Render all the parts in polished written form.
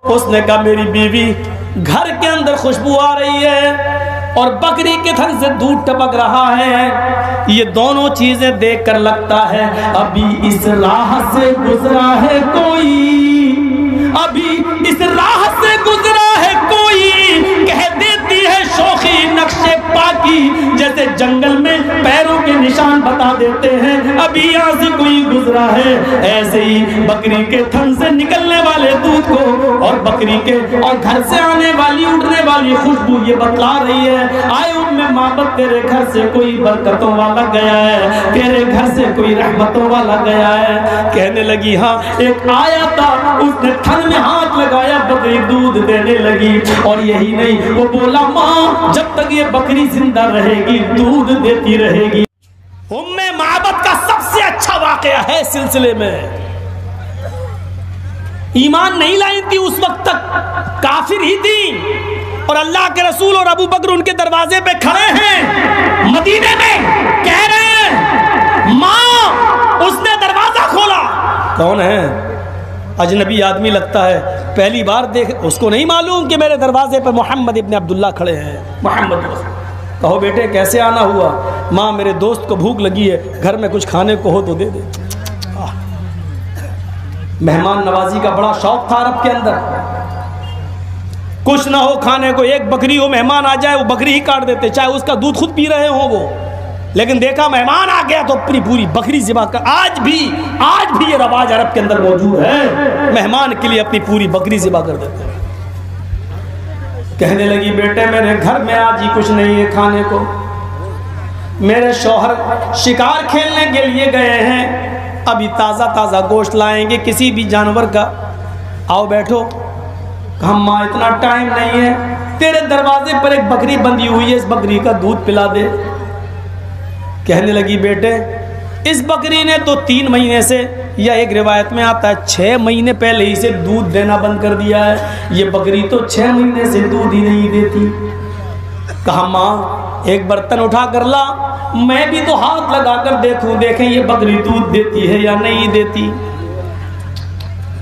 اس نے کہا میری بیوی گھر کے اندر خوشبو آ رہی ہے اور بکری کے تھن سے دودھ ٹپک رہا ہے، یہ دونوں چیزیں دیکھ کر لگتا ہے ابھی اس راہ سے گزرا ہے کوئی، ابھی اس راہ سے گزرا ہے کوئی، کہہ دیتی ہے شوخی نقشے پاکی، جیسے جنگل میں پیروں کے نشان بتا دیتے ہیں ابھی یہاں سے کوئی گزرا ہے۔ ایسے ہی بکری کے تھن سے نکلنے والے دودھ کو اور بکری کے اور گھر سے آنے والی اٹھنے والی خوشبو یہ بتلا رہی ہے آئے ان میں محبت، تیرے گھر سے کوئی برکتوں والا گیا ہے، تیرے گھر سے کوئی رحمتوں والا گیا ہے۔ کہنے لگی ہاں ایک آیا تھا، اس نے تھن میں ہاتھ لگایا، بکری دودھ دینے لگی، اور یہی نہیں وہ بولا ماں جب تک یہ بکری زندہ رہے گی دودھ دیتی رہے گی۔ ام معبد کا سب سے اچھا واقعہ ہے سلسلے میں، ایمان نہیں لائی تھی اس وقت تک، کافر ہی تھی، اور اللہ کے رسول اور ابو بکر ان کے دروازے پہ کھڑے ہیں مدینے میں، کہہ رہے ہیں ماں اس نے دروازہ کھولا۔ کون ہے؟ اجنبی آدمی لگتا ہے، پہلی بار دیکھ، اس کو نہیں معلوم کہ میرے دروازے پہ محمد ابن عبداللہ کھڑے ہیں۔ محمد کہو بیٹے کیسے آنا ہوا؟ ماں میرے دوست کو بھوک لگی ہے، گھر میں کچھ کھانے کو ہو تو دے دے۔ مہمان نوازی کا بڑا شوق تھا عرب کے اندر، کچھ نہ ہو کھانے کو، ایک بکری ہو مہمان آ جائے وہ بکری ہی کاٹ دیتے، چاہے اس کا دودھ خود پی رہے ہوں وہ، لیکن دیکھا مہمان آ گیا تو اپنی پوری بکری ذبح کر۔ آج بھی یہ رواج عرب کے اندر موجود ہے، مہمان کے لیے اپنی پوری بکری ذبح کر دیتے ہیں۔ کہنے لگی بیٹے میرے گھر میں آج ہی کچھ نہیں ہے کھانے کو، میرے شوہر شکار کھیلنے کے لیے گئے ہیں، ابھی تازہ تازہ گوشت لائیں گے کسی بھی جانور کا، آؤ بیٹھو۔ کہا ماں اتنا ٹائم نہیں ہے، تیرے دروازے پر ایک بکری بندھی ہوئی ہے، اس بکری کا دودھ پلا دے۔ کہنے لگی بیٹے اس بکری نے تو 3 مہینے سے، یا ایک روایت میں آتا ہے 6 مہینے پہلے ہی سے دودھ دینا بند کر دیا ہے، یہ بکری تو 6 مہینے سے دودھ ہی نہیں دیتی۔ کہا ماں ایک برتن اٹھا کر لا، میں بھی تو ہاتھ لگا کر دیکھوں، دیکھیں یہ بکری دودھ دیتی ہے یا نہیں دیتی۔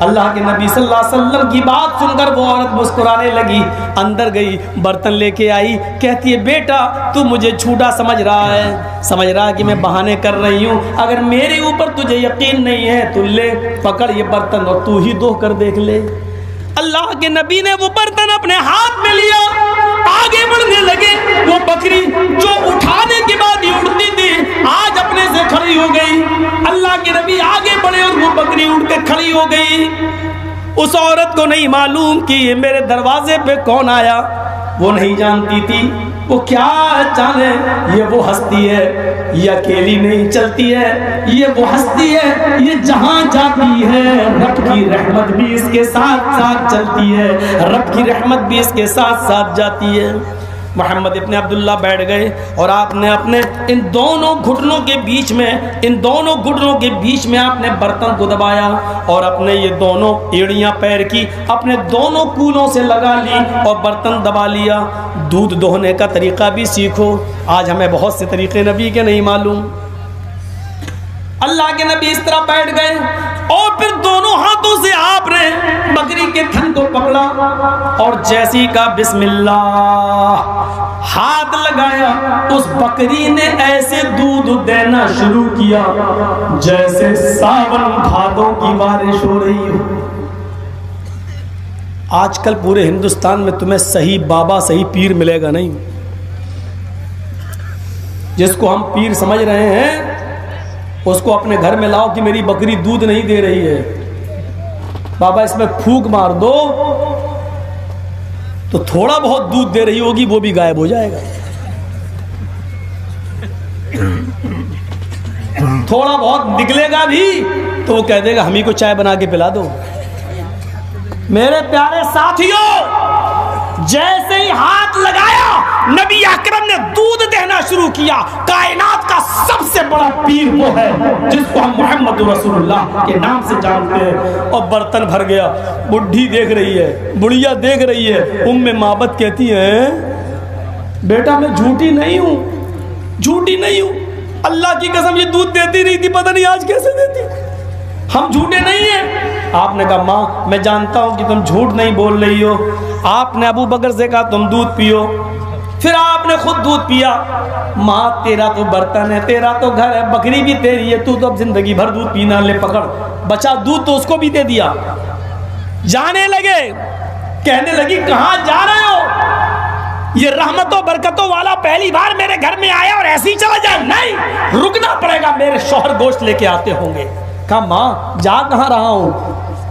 اللہ کے نبی صلی اللہ علیہ وسلم کی بات سن کر وہ عورت مسکرانے لگی، اندر گئی برتن لے کے آئی، کہتی ہے بیٹا تو مجھے جھوٹا سمجھ رہا ہے، سمجھ رہا کہ میں بہانے کر رہی ہوں، اگر میرے اوپر تجھے یقین نہیں ہے تو لے پکڑ یہ برتن اور تو ہی دھو کر دیکھ لے۔ اللہ کے نبی نے وہ برتن اپنے ہاتھ میں لیا، آگے بڑھنے لگے، وہ بکری جو اٹھانے کے بعد ہی اڑتی تھی آج اپنے سے کھڑی ہو گئی۔ اللہ کے نبی آگے بڑھے اور وہ بکری اڑ کے کھڑی ہو گئی۔ اس عورت کو نہیں معلوم کہ یہ میرے دروازے پہ کون آیا، وہ نہیں جانتی تھی وہ کیا جانے، یہ وہ ہستی ہے، یہ اکیلی نہیں چلتی ہے، یہ وہ ہستی ہے، یہ جہاں جاتی ہے رب کی رحمت بھی اس کے ساتھ ساتھ چلتی ہے، رب کی رحمت بھی اس کے ساتھ ساتھ جاتی ہے۔ محمد ابن عبداللہ بیٹھ گئے اور آپ نے اپنے ان دونوں گھٹنوں کے بیچ میں آپ نے برتن کو دبایا اور اپنے یہ دونوں ایڑیاں پیر کی اپنے دونوں کولوں سے لگا لی اور برتن دبا لیا۔ دودھ دوہنے کا طریقہ بھی سیکھو، آج ہمیں بہت سے طریقے نبی کے نہیں معلوم۔ اللہ کے نبی اس طرح بیٹھ گئے اور پھر دونوں ہاتھوں سے آپ نے بکری کے تھن کو پکڑا اور جیسی کا بسم اللہ ہاتھ لگایا، اس بکری نے ایسے دودھ دینا شروع کیا جیسے ساون بھادوں کی بارش ہو رہی ہو۔ آج کل پورے ہندوستان میں تمہیں صحیح بابا صحیح پیر ملے گا نہیں، جس کو ہم پیر سمجھ رہے ہیں اس کو اپنے گھر میں لاؤ کہ میری بکری دودھ نہیں دے رہی ہے، بابا اس میں پھونک مار دو تو تھوڑا بہت دودھ دے رہی ہوگی وہ بھی غائب ہو جائے گا، تھوڑا بہت نکلے گا بھی تو وہ کہہ دے گا ہم ہی کو چائے بنا کے پلا دو۔ میرے پیارے ساتھیوں جیسے ہی ہاتھ لگایا نبی اکرم نے دودھ دینا شروع کیا۔ کائنات کا سب سے بڑا پیر وہ ہے جس کو ہم محمد رسول اللہ کے نام سے جانتے ہیں، اور برتن بھر گیا۔ بڈھی دیکھ رہی ہے، بڑھیا دیکھ رہی ہے، ام معبد کہتی ہے بیٹا میں جھوٹی نہیں ہوں، اللہ کی قسم یہ دودھ دیتی نہیں تھی، پتہ نہیں آج کیسے دیتی۔ ہم جھوٹے نہیں ہیں۔ آپ نے کہا ماں میں جانتا ہوں کہ تم جھوٹ نہیں بول رہی ہو۔ آپ نے ابو بکر سے کہا تم دودھ پیو، پھر آپ نے خود دودھ پیا۔ ماں تیرا تو برتن ہے، تیرا تو گھر ہے، بکری بھی تیری ہے، تو اب زندگی بھر دودھ پینا، لے پکڑ۔ بچا دودھ تو اس کو بھی دے دیا۔ جانے لگے، کہنے لگی کہاں جا رہے ہو؟ یہ رحمتوں برکتوں والا پہلی بار میرے گھر میں آیا اور ایسے ہی چلا جائے؟ نہیں، رکنا پڑے گا، میرے شوہر گوشت لے کے آتے ہوں گے۔ کہا ماں جا کہاں رہا ہوں،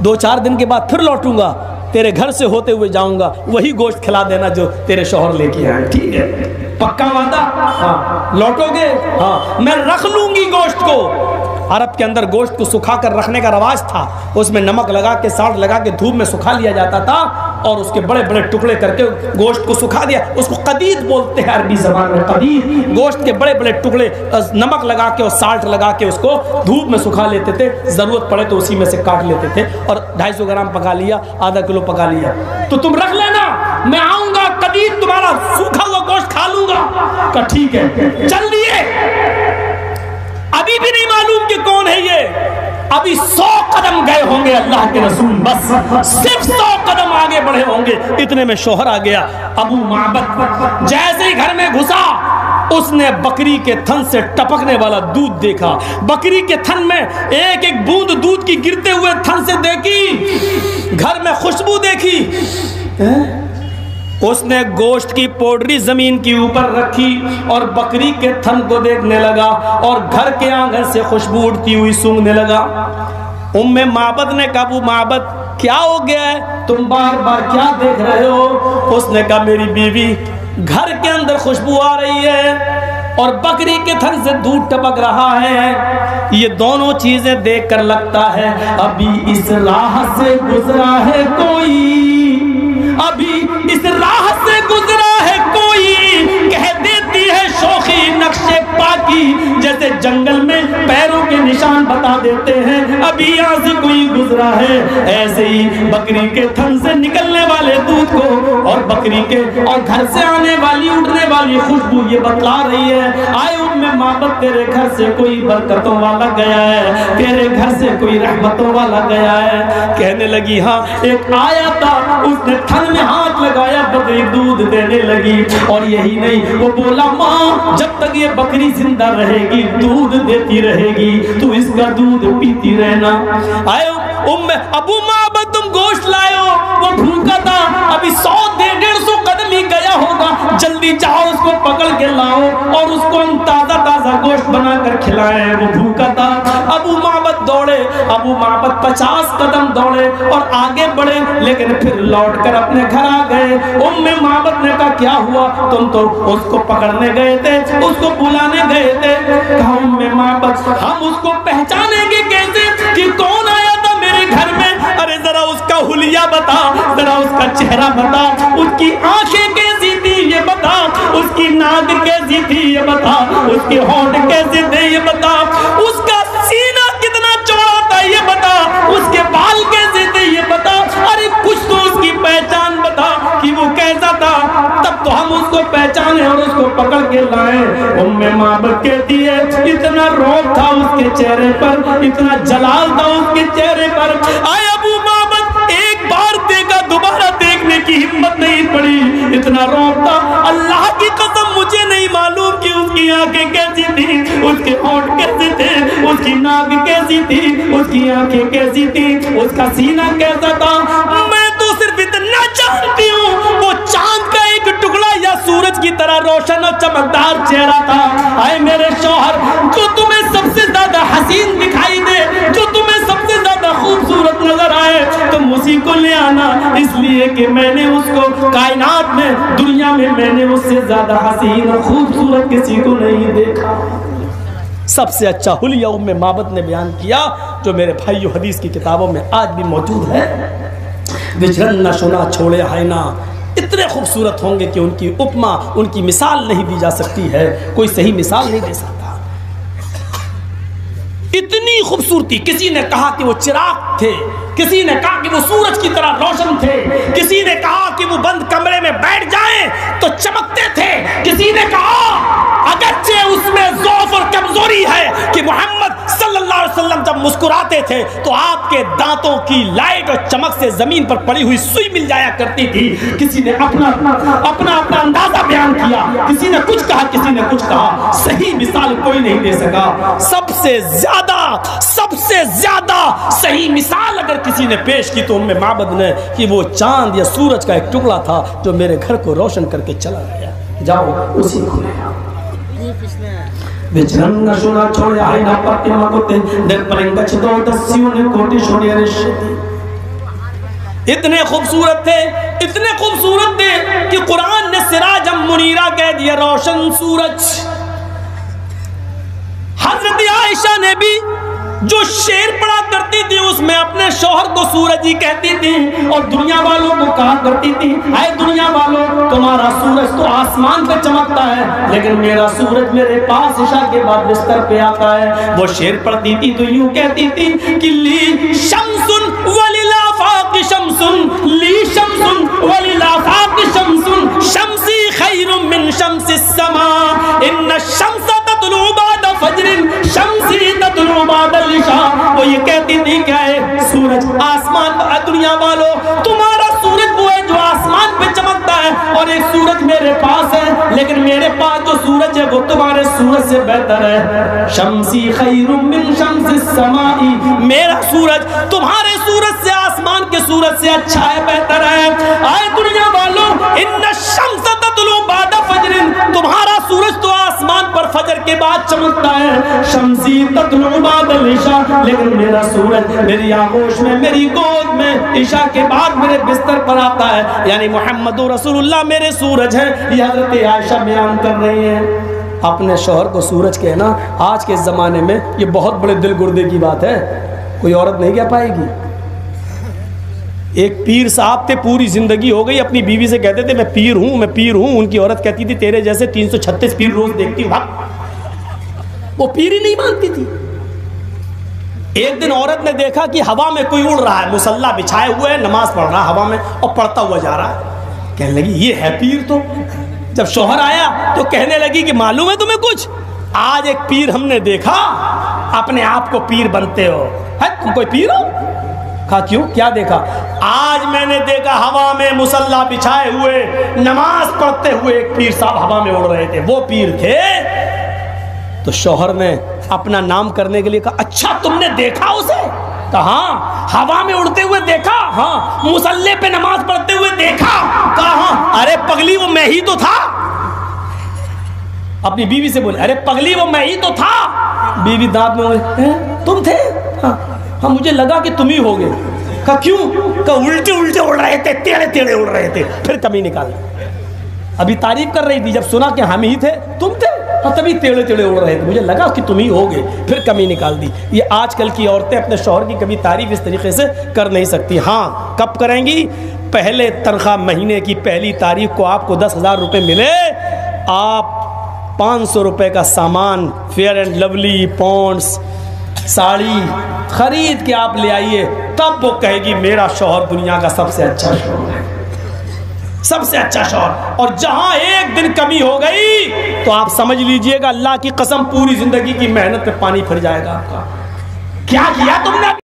2-4 دن کے بعد پھر لوٹوں گا، تیرے گھر سے ہوتے ہوئے جاؤں گا، وہی گوشت کھلا دینا جو تیرے شوہر لے کے آئے۔ ٹھیک ہے، پکا وعدہ؟ ہاں۔ لوٹو گے؟ ہاں۔ میں رکھ لوں گی گوشت کو۔ عرب کے اندر گوشت کو سکھا کر رکھنے کا رواج تھا، اس میں نمک لگا کے، سالٹ لگا کے دھوپ میں سکھا لیا جاتا تھا، اور اس کے بڑے بڑے ٹکڑے کر کے گوشت کو سکھا دیا۔ اس کو قدید بولتے ہیں عربی زبان میں، قدید۔ گوشت کے بڑے بڑے ٹکڑے نمک لگا کے اور سالٹ لگا کے اس کو دھوپ میں سکھا لیتے تھے، ضرورت پڑے تو اسی میں سے کاٹ لیتے تھے، اور 250 گرام پکا لیا، آدھا کلو پکا لیا، تو تم رکھ لینا، میں آؤں گا قدید تمہارا سوکھا ہوا گوشت کھا لوں گا۔ کہا ٹھیک ہے۔ چل دیے، ابھی بھی نہیں معلوم کہ کون ہے یہ، ابھی 100 قدم گئے ہوں گے اللہ کے رسول، بس صرف 100 قدم آگے بڑھے ہوں گے، اتنے میں شوہر آ گیا۔ ابو معبد جیسے ہی گھر میں گھسا، اس نے بکری کے تھن سے ٹپکنے والا دودھ دیکھا، بکری کے تھن میں ایک ایک بوند دودھ کی گرتے ہوئے تھن سے دیکھی، گھر میں خوشبو دیکھی۔ اس نے گوشت کی پوڈری زمین کی اوپر رکھی اور بکری کے تھن کو دیکھنے لگا، اور گھر کے آنگن سے خوشبو اٹھتی ہوئی سونگنے لگا۔ ام معبد نے کہا ابو معبد کیا ہو گیا ہے، تم بار بار کیا دیکھ رہے ہو؟ اس نے کہا میری بیوی، گھر کے اندر خوشبو آ رہی ہے اور بکری کے تھن سے دودھ ٹپک رہا ہے، یہ دونوں چیزیں دیکھ کر لگتا ہے ابھی اس راہ سے گزرا ہے کوئی، ابھی اس راہ سے گزرا ہے کوئی، کہہ دیتی ہے شوخی نقشے پاکی، جیسے جنگل میں پیروں کے نشان بتا دیتے ہیں ابھی یہاں سے کوئی گزرا ہے۔ ایسے ہی بکری کے تھن سے نکلنے والے دودھ کو اور بکری کے اور گھر سے آنے والی اٹھنے والی خوشبو یہ بتلا رہی ہے آئے ام معبد تیرے گھر سے کوئی برکتوں والا گیا ہے، تیرے گھر سے کوئی رحمتوں والا گیا ہے۔ کہنے لگی ہاں ایک آیا تھا، اس نے تھن میں ہاتھ لگایا، بکری دودھ دینے لگی، اور یہی نہیں وہ بولا ماں جب تک یہ بکری زندہ رہے گی دودھ دیتی رہے گی، تو اس کا دودھ پیتی رہنا۔ آئے ابو معبد تم گوشت لائے ہو، وہ بھوکا تھا، ابھی 100-150 قدم ہی گیا ہوگا، جلدی جاؤ اس کو پکڑ کے لاؤ اور اس کو ہم تازہ تازہ گوشت بنا کر کھلائیں، وہ بھوکا تھا۔ ابو معبد دوڑے، ابو معبد 50 قدم دوڑے اور آگے بڑھے، لیکن پھر لوٹ کر اپنے گھر آ گئے۔ ام معبد نے کہا کیا ہوا، تم تو اس کو پکڑنے گئے تھے، اس کو بلانے گئے تھے۔ کہا ام معبد ہم اس کو پہچانیں گے کیسے کہ کون آیا تھا میرے گھر میں؟ ارے ذرا اس کا حلیہ بتا، ذرا اس کا چہرہ بتا، اس کی آنکھیں کیسی تھی یہ بتا، اس کی ناک کیسی تھی یہ بتا، اس کے ہونٹ کیسے تھے یہ بتا، اس کا سینہ کتنا چوڑا تھا یہ بتا، اس کے بال کیسے تھے یہ بتا، ارے کچھ تو اس کی پہچان بتا کہ وہ کیسا تھا، تب تو ہم اس کو پہچانے اور اس کو پکڑ کے لائیں۔ ام معبد کہتی ہے اتنا روب تھا اس کے چہرے پر، اتنا جلال تھا اس کے چہرے پر، آئے ابو معبد ایک بار دیکھا دوبارہ دیکھنے کی ہمت نہیں پڑی، اتنا روب تھا، اللہ کی قسم مجھے نہیں معلوم کہ اس کی آنکھیں کیسی تھی، اس کے ہونٹ کیسے تھے، اس کی ناک کیسی تھی، اس کی آنکھیں کیسی تھی، اس کا سینہ کیسا تھا، میں تو صرف اتنا جانتی ہوں وہ چاند کا ایک ٹکڑا یا سورج کی طرح روشن اور چمکدار چہرہ تھا۔ آئے میرے شوہر جو تمہیں سب سے زیادہ حسین دکھائی دے، جو تمہیں سب سے زیادہ خوبصورت نظر آئے، تم اسی کو لے آنا، اس لیے کہ میں نے اس کو کائنات میں دنیا میں میں نے اس سے زیادہ حسین اور خوبصورت کسی کو نہیں دیکھا۔ سب سے اچھا حلیہ ام معبد نے بیان کیا جو میرے بھائیو حدیث کی کتابوں میں آج بھی موجود ہے۔ وچھرن نہ شنا چھوڑے آئینہ، اتنے خوبصورت ہوں گے کہ ان کی اپما، ان کی مثال نہیں دی جا سکتی ہے، کوئی صحیح مثال نہیں دے سکتا۔ اتنی خوبصورتی، کسی نے کہا کہ وہ چراغ تھے، کسی نے کہا کہ وہ سورج کی طرح روشن تھے، کسی نے کہا کہ وہ بند کمرے میں بیٹھ جائیں تو چمکتے تھے، کسی نے کہا اگرچہ اس میں ضعف اور کمزوری ہے کہ محمد صلی اللہ علیہ وسلم جب مسکراتے تھے تو آپ کے دانتوں کی لائٹ اور چمک سے زمین پر پڑی ہوئی سوئی مل جایا کرتی تھی. کسی نے اپنا اندازہ بیان کیا, کسی نے کچھ کہا, کسی نے کچھ کہا, صحیح مثال کوئی نہیں دے سکا. سب سے زیادہ صحیح مثال اگر کسی نے پیش کی تو ام معبد نے, کہ وہ چاند یا سورج کا ایک ٹکڑا تھا جو میرے گھر کو روشن کر کے چلا گیا. جاؤ اسی کو لے آؤ. بچرنگا شونا چھوڑے آئی نا پاتی مگوتے در پرنگا چھتو دسیوں نے کوٹی چھوڑی رشتی. اتنے خوبصورت تھے کہ قرآن نے سراجم منیرہ کہہ دیا, روشن سورج. حضرت عائشہ نے بھی جو شعر پڑھا کرتی تھی اس میں اپنے شوہر کو سورج ہی کہتی تھی, اور دنیا والوں کو کہا کرتی تھی, اے دنیا والوں تمہارا سورج تو آسمان پہ چمکتا ہے لیکن میرا سورج میرے پاس عشاء کے بعد بستر پہ آتا ہے. وہ شعر پڑھتی تھی تو یوں کہتی تھی کہ لی شمسن وللآفاق شمسن, لی شمسن وللآفاق شمسن, شمسی خیر من شمس السماء, ان الشمس تطلع بعد فجر, شمسی تطلع بعد العشاء. وہ یہ کہتی تھی کہ اے سورج آسمان پر, دنیا والوں تمہارا سورج وہ ہے جو آسمان پہ چمکتا ہے, اور ایک سورج میرے پاس ہے لیکن میرے پاس جو سورج ہے وہ تمہارے سورج سے بہتر ہے. شمسی خیر من شمس السماء, میرا سورج تمہارے سورج سے, آسمان کے سورج سے اچھا ہے, بہتر ہے. اے دنیا والوں ان الشمس تطلع بعد فجر, تمہارا سورج تو آسمان پر فجر کے بعد چمکتا ہے. شمسی تطلع بعد العشاء, لیکن میرا سورج میری آغوش میں, میری گود میں عشاء کے بعد میرے بستر پر آتا ہے. یعنی محمد رسول اللہ میرے سورج ہیں. یہ حضرت عائشہ بیان کر رہی ہیں. اپنے شوہر کو سورج کہنا آج کے زمانے میں یہ بہت بڑے دل گردے کی بات ہے, کوئی عورت نہیں کہہ پائے گی. ایک پیر صاحب تھے, پوری زندگی ہو گئی اپنی بیوی سے کہتے تھے میں پیر ہوں. ان کی عورت کہتی تھی تیرے جیسے 336 پیر روز دیکھتی ہوں. وہ پیر ہی نہیں مانتی تھی. ایک دن عورت نے دیکھا کہ ہوا میں کوئی اڑ رہا ہے, مصلی بچھائے ہوئے ہے, نماز پڑھ رہا ہے ہوا میں اور پڑھتا ہوا جا رہا ہے. کہنے لگی یہ ہے پیر. تو جب شوہر آیا تو کہنے لگی کہ معلوم ہے تمہیں کچھ, آج ایک پیر ہم نے دیکھا, اپنے آپ کو پیر بنتے ہو, تم کوئی پیر ہو؟ کہا کیوں, کیا دیکھا؟ آج میں نے دیکھا ہوا میں مصلی بچھائے ہوئے نماز پڑھتے ہوئے ایک پیر صاحب ہوا میں اڑ رہے تھے, وہ پیر تھے. تو شوہر نے اپنا نام کرنے کے لیے کہا اچھا تم نے دیکھا اسے؟ کہا ہاں. ہوا میں اڑتے ہوئے دیکھا؟ ہاں. مصلی پہ نماز پڑھتے ہوئے دیکھا؟ کہا ہاں. ارے پگلی وہ میں ہی تو تھا. اپنی بیوی سے بولے ارے پگلی وہ میں ہی تو تھا. بیوی دانت میں ہوئے تم تھے؟ ہاں مجھے لگا کہ تم ہی ہوگے. کہا کیوں؟ کہا الٹے اڑ رہے تھے, ٹیڑے اڑ رہے تھے. پھر کمی نکال, ابھی تعریف کر رہی تھی, جب سنا کہ ہم ہی تھے, تم تھے, ہاں تبھی ٹیڑے اڑ رہے تھے, مجھے لگا کہ تم ہی ہوگے. پھر کمی نکال دی. یہ آج کل کی عورتیں اپنے شوہر کی کبھی تعریف اس طریقے سے کر نہیں سکتی. ہاں کب کریں گی؟ پہلے تنخواہ مہینے کی پہلی تاریخ کو آپ کو 10,000 روپے ملے, آپ 500 روپے کا سامان Fair and Lovely, Pond's, sari خرید کے آپ لے آئیے, تب وہ کہے گی میرا شوہر دنیا کا سب سے اچھا شوہر ہے, سب سے اچھا شوہر. اور جہاں ایک دن کمی ہو گئی تو آپ سمجھ لیجئے گا اللہ کی قسم پوری زندگی کی محنت پہ پانی پھر جائے گا آپ کا. کیا کیا تم نے؟